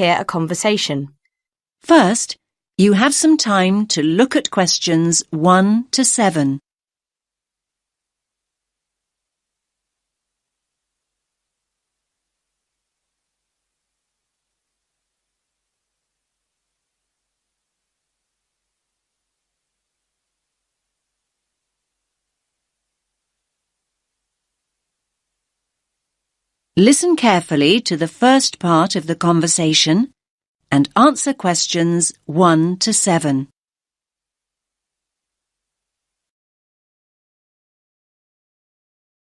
hear a conversation. First, you have some time to look at questions 1 to 7. Listen carefully to the first part of the conversation and answer questions 1 to 7.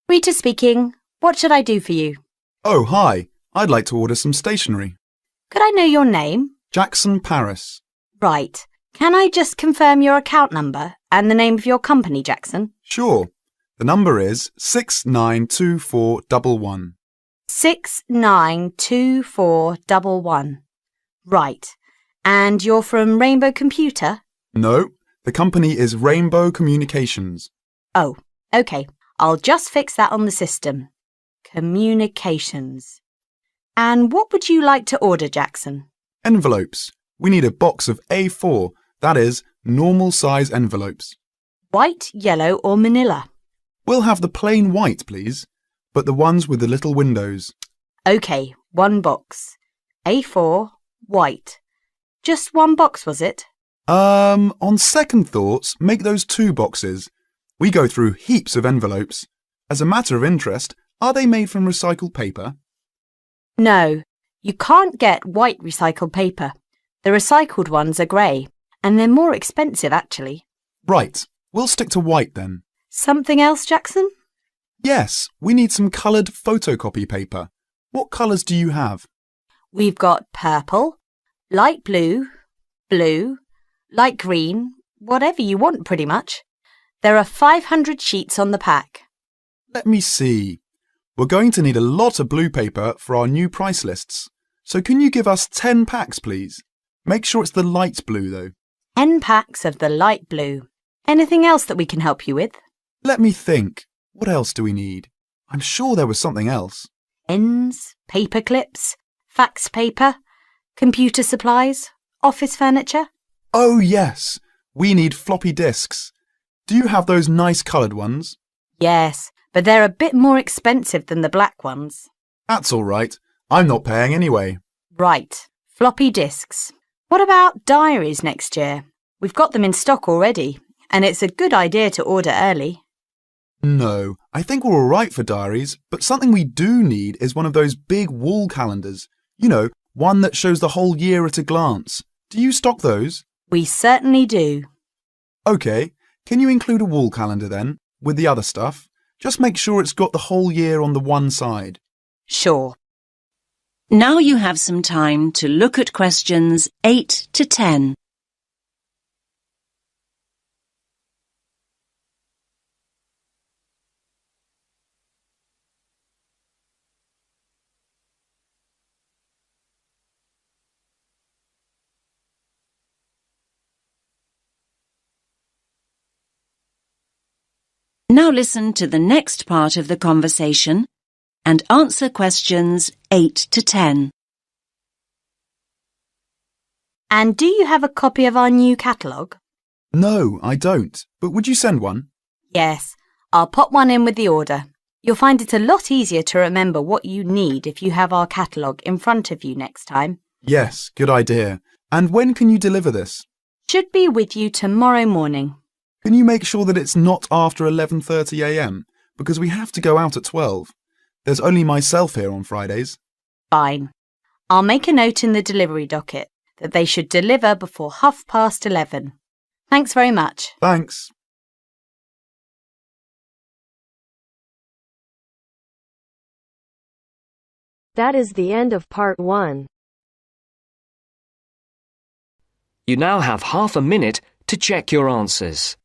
Rita speaking. What should I do for you? Oh, hi. I'd like to order some stationery. Could I know your name? Jackson Paris. Right. Can I just confirm your account number and the name of your company, Jackson? Sure. The number is 692411. 692411. Right. And you're from Rainbow Computer? No, the company is Rainbow Communications. Oh, OK. I'll just fix that on the system. Communications. And what would you like to order, Jackson? Envelopes. We need a box of A4, that is, normal size envelopes. White, yellow or manila? We'll have the plain white, please, but the ones with the little windows. OK, one box. A4, white. Just one box, was it? On second thoughts, make those 2 boxes. We go through heaps of envelopes. As a matter of interest, are they made from recycled paper? No, you can't get white recycled paper. The recycled ones are grey, and they're more expensive, actually. Right, we'll stick to white then. Something else, Jackson? Yes, we need some coloured photocopy paper. What colours do you have? We've got purple, light blue, blue, light green, whatever you want pretty much. There are 500 sheets on the pack. Let me see. We're going to need a lot of blue paper for our new price lists. So can you give us 10 packs, please? Make sure it's the light blue, though. 10 packs of the light blue. Anything else that we can help you with? Let me think. What else do we need? I'm sure there was something else. Pens, paper clips, fax paper, computer supplies, office furniture. Oh, yes. We need floppy disks. Do you have those nice coloured ones? Yes, but they're a bit more expensive than the black ones. That's all right. I'm not paying anyway. Right, floppy disks. What about diaries next year? We've got them in stock already, and it's a good idea to order early. No, I think we're all right for diaries, but something we do need is one of those big wall calendars. You know, one that shows the whole year at a glance. Do you stock those? We certainly do. OK, can you include a wall calendar then, with the other stuff? Just make sure it's got the whole year on the one side. Sure. Now you have some time to look at questions 8 to 10. Now listen to the next part of the conversation and answer questions 8 to 10. And do you have a copy of our new catalogue? No, I don't. But would you send one? Yes, I'll pop one in with the order. You'll find it a lot easier to remember what you need if you have our catalogue in front of you next time. Yes, good idea. And when can you deliver this? Should be with you tomorrow morning. Can you make sure that it's not after 11:30 a.m? Because we have to go out at 12. There's only myself here on Fridays. Fine. I'll make a note in the delivery docket that they should deliver before 11:30. Thanks very much. Thanks. That is the end of part 1. You now have half a minute to check your answers.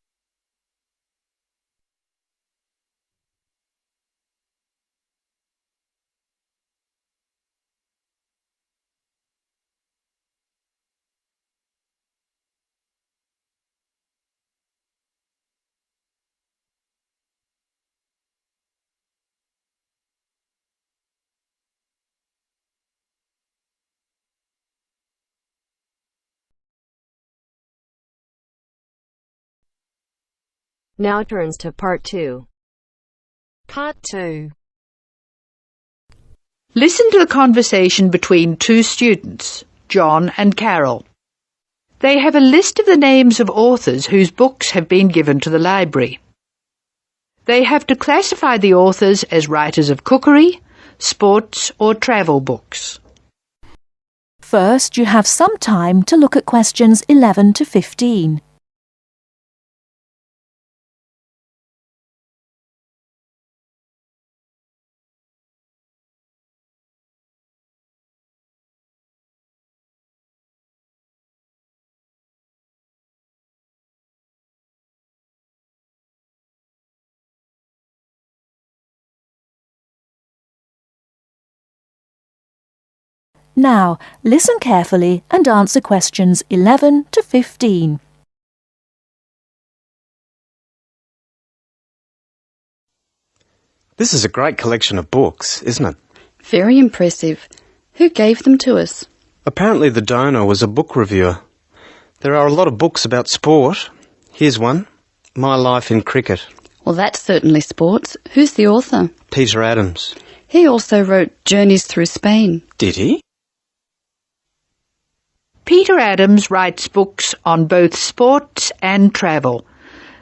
Now turns to Part 2. Part 2. Listen to the conversation between two students, John and Carol. They have a list of the names of authors whose books have been given to the library. They have to classify the authors as writers of cookery, sports or travel books. First, you have some time to look at questions 11 to 15. Now, listen carefully and answer questions 11 to 15. This is a great collection of books, isn't it? Very impressive. Who gave them to us? Apparently the donor was a book reviewer. There are a lot of books about sport. Here's one, My Life in Cricket. Well, that's certainly sports. Who's the author? Peter Adams. He also wrote Journeys Through Spain. Did he? Peter Adams writes books on both sports and travel,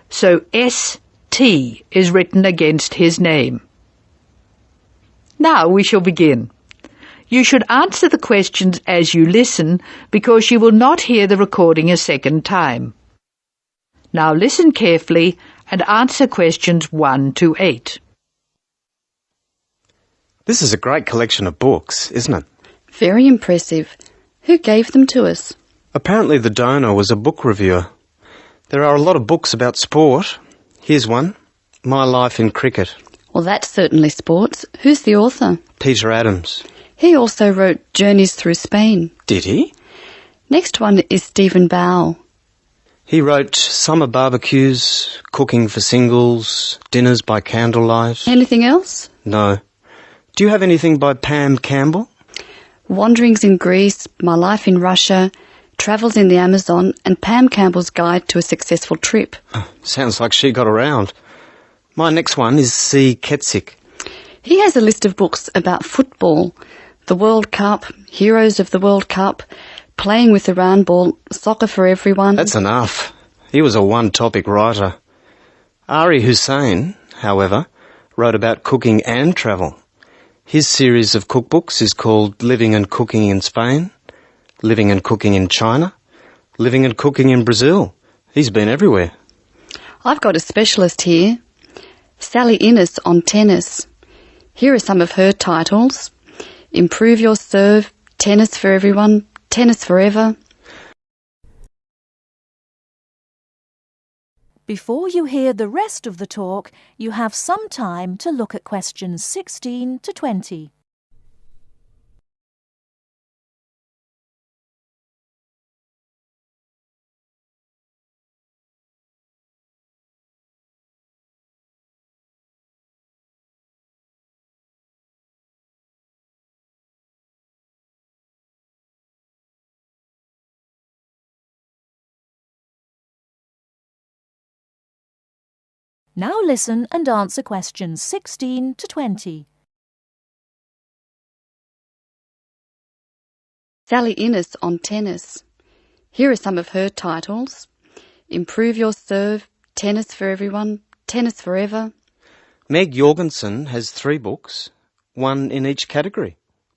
so S.T. is written against his name. Now we shall begin. You should answer the questions as you listen because you will not hear the recording a second time. Now listen carefully and answer questions 1 to 8. This is a great collection of books, isn't it? Very impressive. Who gave them to us? Apparently the donor was a book reviewer. There are a lot of books about sport. Here's one, My Life in Cricket. Well, that's certainly sports. Who's the author? Peter Adams. He also wrote Journeys Through Spain. Did he? Next one is Stephen Bow. He wrote Summer Barbecues, Cooking for Singles, Dinners by Candlelight. Anything else? No. Do you have anything by Pam Campbell? Wanderings in Greece, My Life in Russia, Travels in the Amazon, and Pam Campbell's Guide to a Successful Trip. Sounds like she got around. My next one is C. Ketzik. He has a list of books about football, the World Cup, Heroes of the World Cup, Playing with the Round Ball, Soccer for Everyone. That's enough. He was a one-topic writer. Ari Hussein, however, wrote about cooking and travel. His series of cookbooks is called Living and Cooking in Spain, Living and Cooking in China, Living and Cooking in Brazil. He's been everywhere. I've got a specialist here, Sally Innes on tennis. Here are some of her titles. Improve Your Serve, Tennis for Everyone, Tennis Forever. Before you hear the rest of the talk, you have some time to look at questions 16 to 20. Now listen and answer questions 16 to 20. Sally Innes on tennis. Here are some of her titles. Improve Your Serve, Tennis for Everyone, Tennis Forever. Meg Jorgensen has 3 books, one in each category.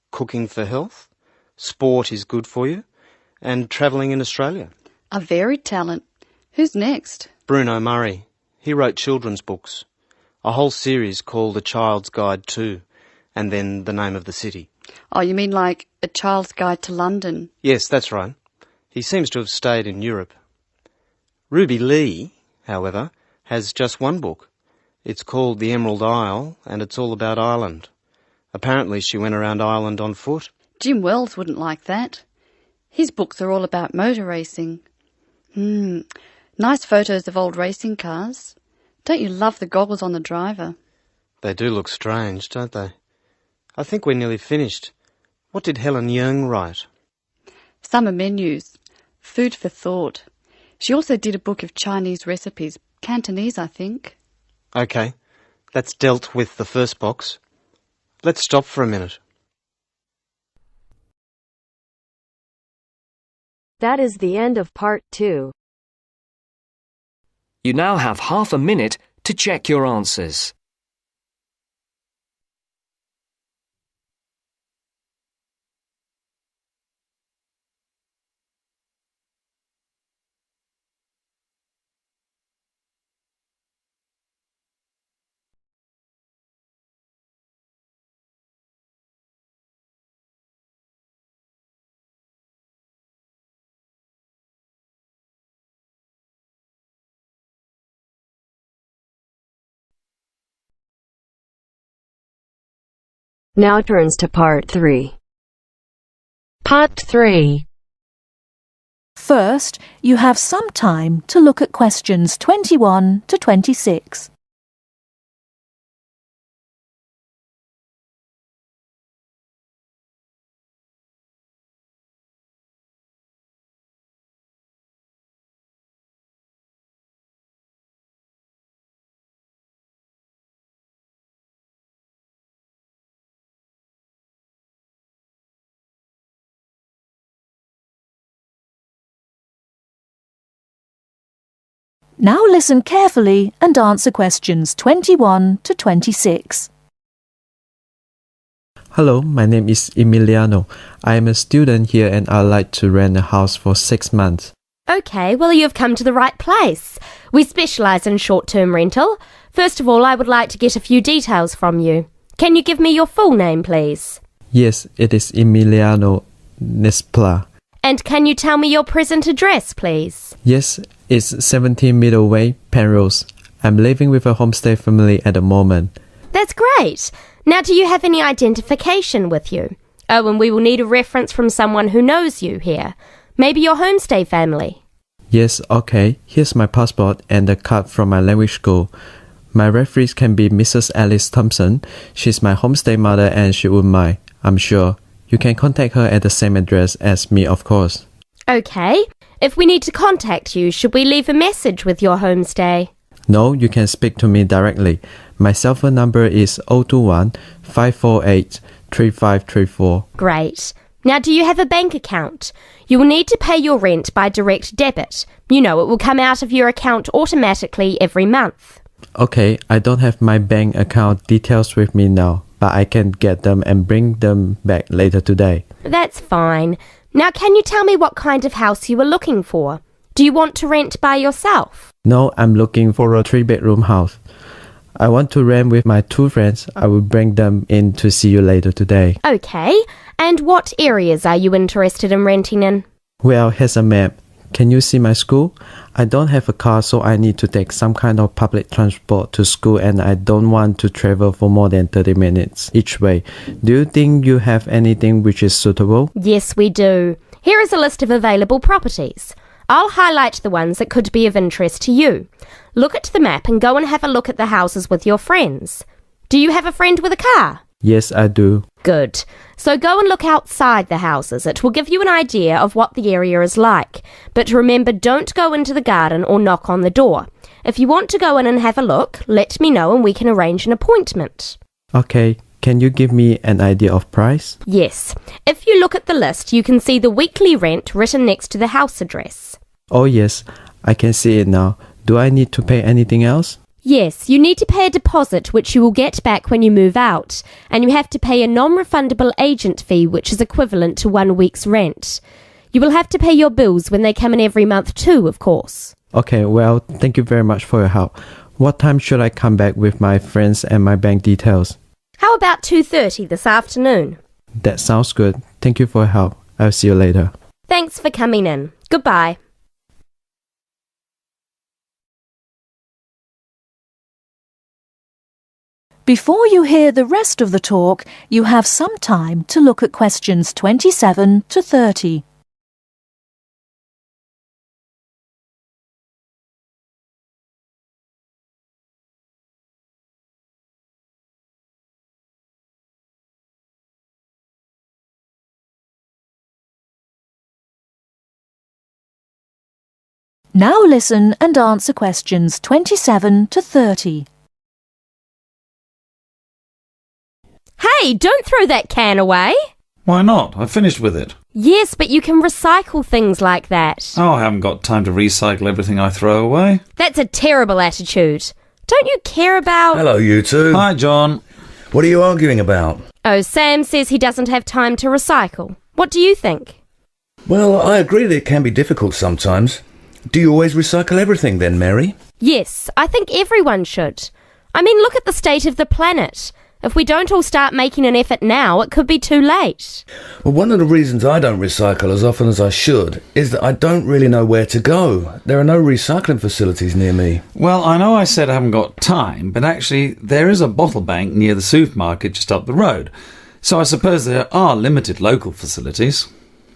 Cooking for Health, Sport is Good for You, and Travelling in Australia. A varied talent. Who's next? Bruno Murray. He wrote children's books, a whole series called A Child's Guide to, and then The Name of the City. Oh, you mean like A Child's Guide to London? Yes, that's right. He seems to have stayed in Europe. Ruby Lee, however, has just one book. It's called The Emerald Isle, and it's all about Ireland. Apparently she went around Ireland on foot. Jim Wells wouldn't like that. His books are all about motor racing. Nice photos of old racing cars. Don't you love the goggles on the driver? They do look strange, don't they? I think we're nearly finished. What did Helen Young write? Summer menus. Food for thought. She also did a book of Chinese recipes, Cantonese, I think. OK, that's dealt with the first box. Let's stop for a minute. That is the end of part 2. You now have half a minute to check your answers. Now turns to part 3. Part 3. First, you have some time to look at questions 21 to 26. Now listen carefully and answer questions 21 to 26. Hello, my name is Emiliano. I am a student here and I'd like to rent a house for 6 months. OK, well you've come to the right place. We specialise in short-term rental. First of all, I would like to get a few details from you. Can you give me your full name, please? Yes, it is Emiliano Nespla. And can you tell me your present address, please? Yes, it's 17 Middleway, Penrose. I'm living with a homestay family at the moment. That's great. Now, do you have any identification with you? Oh, and we will need a reference from someone who knows you here. Maybe your homestay family. Yes, okay. Here's my passport and a card from my language school. My referees can be Mrs. Alice Thompson. She's my homestay mother and she wouldn't mind, I'm sure. You can contact her at the same address as me, of course. OK. If we need to contact you, should we leave a message with your homestay? No, you can speak to me directly. My cell phone number is 021 548 3534. Great. Now, do you have a bank account? You will need to pay your rent by direct debit. You know, it will come out of your account automatically every month. Okay, I don't have my bank account details with me now, but I can get them and bring them back later today. That's fine. Now, can you tell me what kind of house you are looking for? Do you want to rent by yourself? No, I'm looking for a 3-bedroom house. I want to rent with my 2 friends. I will bring them in to see you later today. OK. And what areas are you interested in renting in? Well, here's a map. Can you see my school? I don't have a car, so I need to take some kind of public transport to school and I don't want to travel for more than 30 minutes each way. Do you think you have anything which is suitable? Yes, we do. Here is a list of available properties. I'll highlight the ones that could be of interest to you. Look at the map and go and have a look at the houses with your friends. Do you have a friend with a car? Yes, I do. Good. So go and look outside the houses. It will give you an idea of what the area is like. But remember, don't go into the garden or knock on the door. If you want to go in and have a look, let me know and we can arrange an appointment. Okay, can you give me an idea of price? Yes. If you look at the list, you can see the weekly rent written next to the house address. Oh yes, I can see it now. Do I need to pay anything else? Yes, you need to pay a deposit which you will get back when you move out, and you have to pay a non-refundable agent fee which is equivalent to 1 week's rent. You will have to pay your bills when they come in every month too, of course. Okay, well, thank you very much for your help. What time should I come back with my friends and my bank details? How about 2:30 this afternoon? That sounds good. Thank you for your help. I'll see you later. Thanks for coming in. Goodbye. Before you hear the rest of the talk, you have some time to look at questions 27 to 30. Now listen and answer questions 27 to 30. Hey, don't throw that can away. Why not? I finished with it. Yes, but you can recycle things like that. Oh, I haven't got time to recycle everything I throw away. That's a terrible attitude. Don't you care about... Hello, you two. Hi, John. What are you arguing about? Oh, Sam says he doesn't have time to recycle. What do you think? Well, I agree that it can be difficult sometimes. Do you always recycle everything then, Mary? Yes, I think everyone should. I mean, look at the state of the planet. If we don't all start making an effort now, it could be too late. Well, one of the reasons I don't recycle as often as I should is that I don't really know where to go. There are no recycling facilities near me. Well, I know I said I haven't got time, but actually there is a bottle bank near the supermarket just up the road. So I suppose there are limited local facilities.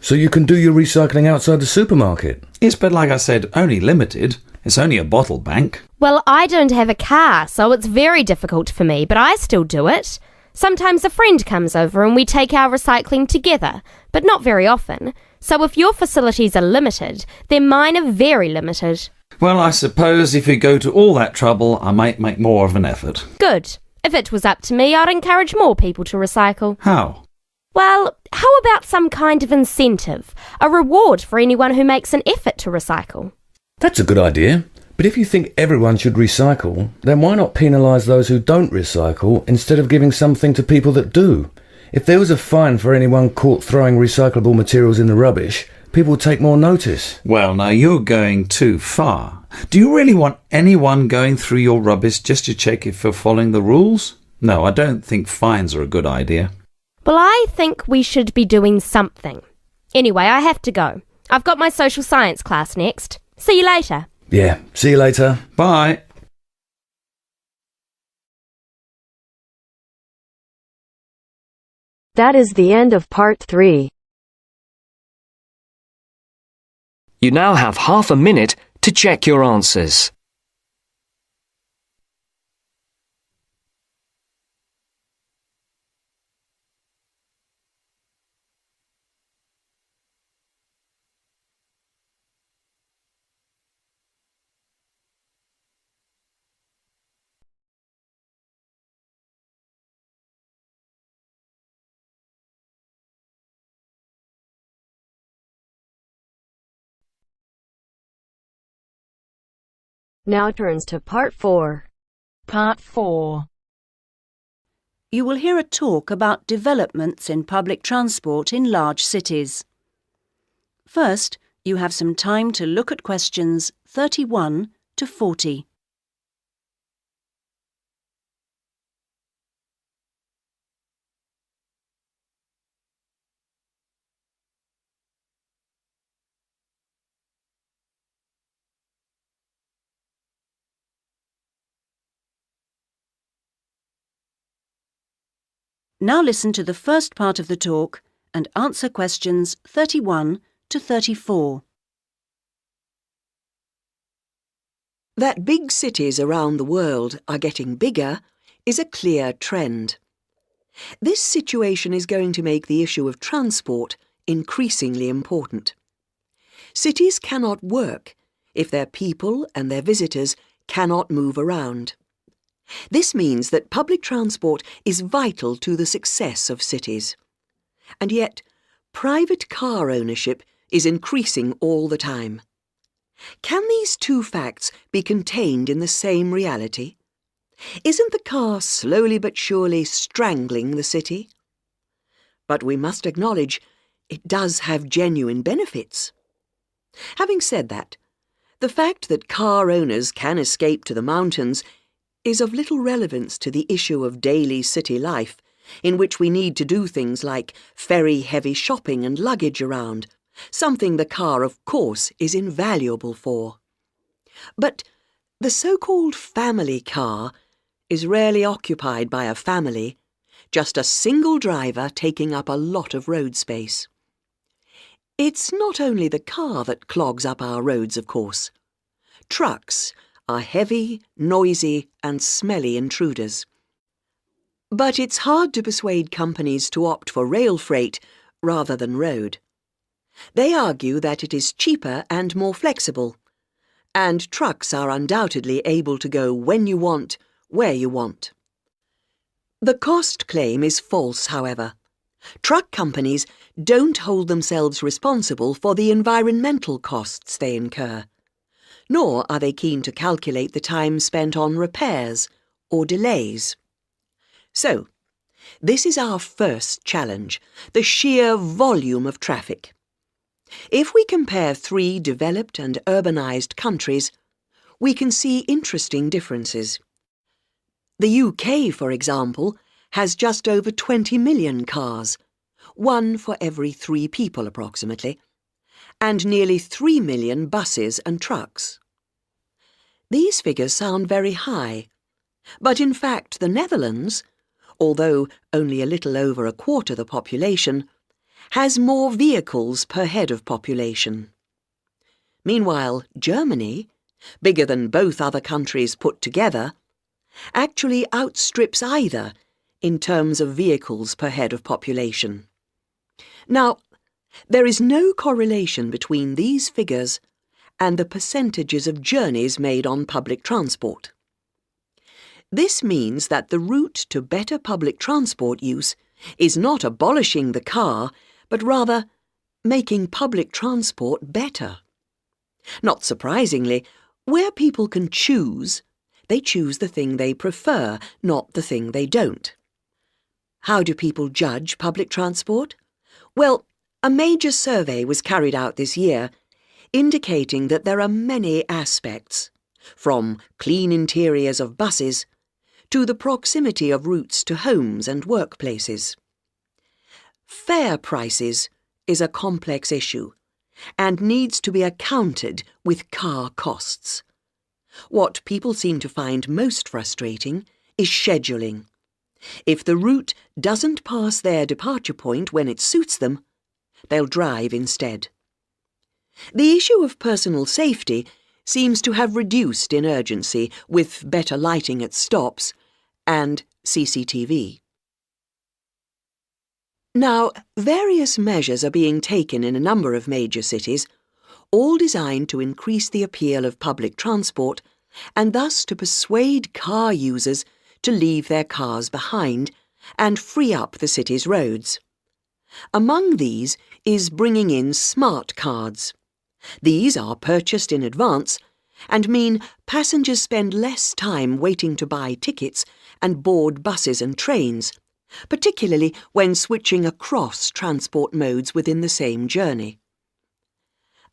So you can do your recycling outside the supermarket? Yes, but like I said, only limited. It's only a bottle bank. Well, I don't have a car, so it's very difficult for me, but I still do it. Sometimes a friend comes over and we take our recycling together, but not very often. So if your facilities are limited, then mine are very limited. Well, I suppose if you go to all that trouble, I might make more of an effort. Good. If it was up to me, I'd encourage more people to recycle. How? Well, how about some kind of incentive? A reward for anyone who makes an effort to recycle? That's a good idea. But if you think everyone should recycle, then why not penalise those who don't recycle instead of giving something to people that do? If there was a fine for anyone caught throwing recyclable materials in the rubbish, people would take more notice. Well, now you're going too far. Do you really want anyone going through your rubbish just to check if you're following the rules? No, I don't think fines are a good idea. Well, I think we should be doing something. Anyway, I have to go. I've got my social science class next. See you later. Yeah, see you later. Bye. That is the end of part 3. You now have half a minute to check your answers. Now turns to part 4. Part 4. You will hear a talk about developments in public transport in large cities. First, you have some time to look at questions 31 to 40. Now listen to the first part of the talk and answer questions 31 to 34. That big cities around the world are getting bigger is a clear trend. This situation is going to make the issue of transport increasingly important. Cities cannot work if their people and their visitors cannot move around. This means that public transport is vital to the success of cities. And yet, private car ownership is increasing all the time. Can these two facts be contained in the same reality? Isn't the car slowly but surely strangling the city? But we must acknowledge it does have genuine benefits. Having said that, the fact that car owners can escape to the mountains is of little relevance to the issue of daily city life, in which we need to do things like ferry heavy shopping and luggage around, something the car, of course, is invaluable for. But the so-called family car is rarely occupied by a family, just a single driver taking up a lot of road space. It's not only the car that clogs up our roads, of course. Trucks are heavy, noisy and smelly intruders. But it's hard to persuade companies to opt for rail freight rather than road. They argue that it is cheaper and more flexible, and trucks are undoubtedly able to go when you want, where you want. The cost claim is false, however. Truck companies don't hold themselves responsible for the environmental costs they incur, nor are they keen to calculate the time spent on repairs or delays. So, this is our first challenge, the sheer volume of traffic. If we compare 3 developed and urbanised countries, we can see interesting differences. The UK, for example, has just over 20 million cars, 1 for every 3 people approximately, and nearly 3 million buses and trucks. These figures sound very high, but in fact the Netherlands, although only a little over a quarter the population, has more vehicles per head of population. Meanwhile, Germany, bigger than both other countries put together, actually outstrips either in terms of vehicles per head of population. Now, there is no correlation between these figures and the percentages of journeys made on public transport. This means that the route to better public transport use is not abolishing the car, but rather making public transport better. Not surprisingly, where people can choose, they choose the thing they prefer, not the thing they don't. How do people judge public transport? Well, a major survey was carried out this year, indicating that there are many aspects, from clean interiors of buses to the proximity of routes to homes and workplaces. Fare prices is a complex issue and needs to be accounted with car costs. What people seem to find most frustrating is scheduling. If the route doesn't pass their departure point when it suits them, they'll drive instead. The issue of personal safety seems to have reduced in urgency with better lighting at stops and CCTV. Now, various measures are being taken in a number of major cities, all designed to increase the appeal of public transport and thus to persuade car users to leave their cars behind and free up the city's roads. Among these is bringing in smart cards. These are purchased in advance and mean passengers spend less time waiting to buy tickets and board buses and trains, particularly when switching across transport modes within the same journey.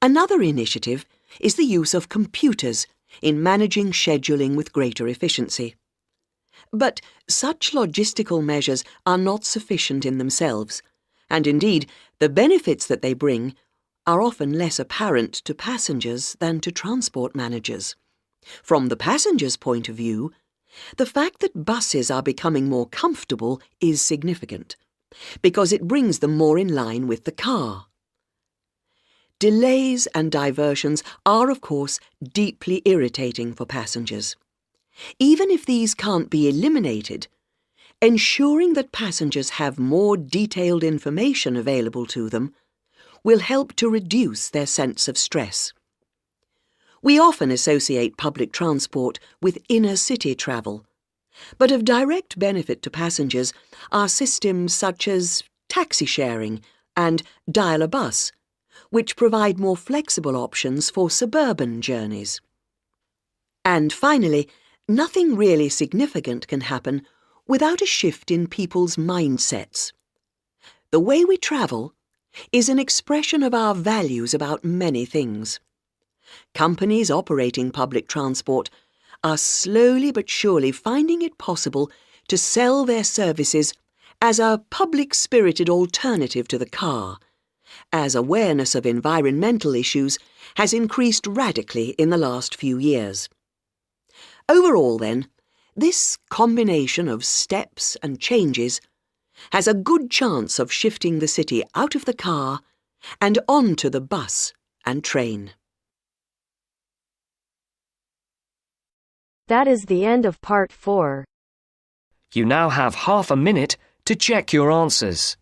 Another initiative is the use of computers in managing scheduling with greater efficiency. But such logistical measures are not sufficient in themselves, and indeed the benefits that they bring are often less apparent to passengers than to transport managers. From the passenger's point of view, the fact that buses are becoming more comfortable is significant, because it brings them more in line with the car. Delays and diversions are, of course, deeply irritating for passengers. Even if these can't be eliminated, ensuring that passengers have more detailed information available to them will help to reduce their sense of stress. We often associate public transport with inner-city travel, but of direct benefit to passengers are systems such as taxi sharing and dial-a-bus, which provide more flexible options for suburban journeys. And finally, nothing really significant can happen without a shift in people's mindsets. The way we travel is an expression of our values about many things. Companies operating public transport are slowly but surely finding it possible to sell their services as a public-spirited alternative to the car, as awareness of environmental issues has increased radically in the last few years. Overall, then, this combination of steps and changes has a good chance of shifting the city out of the car and onto the bus and train. That is the end of part 4. You now have half a minute to check your answers.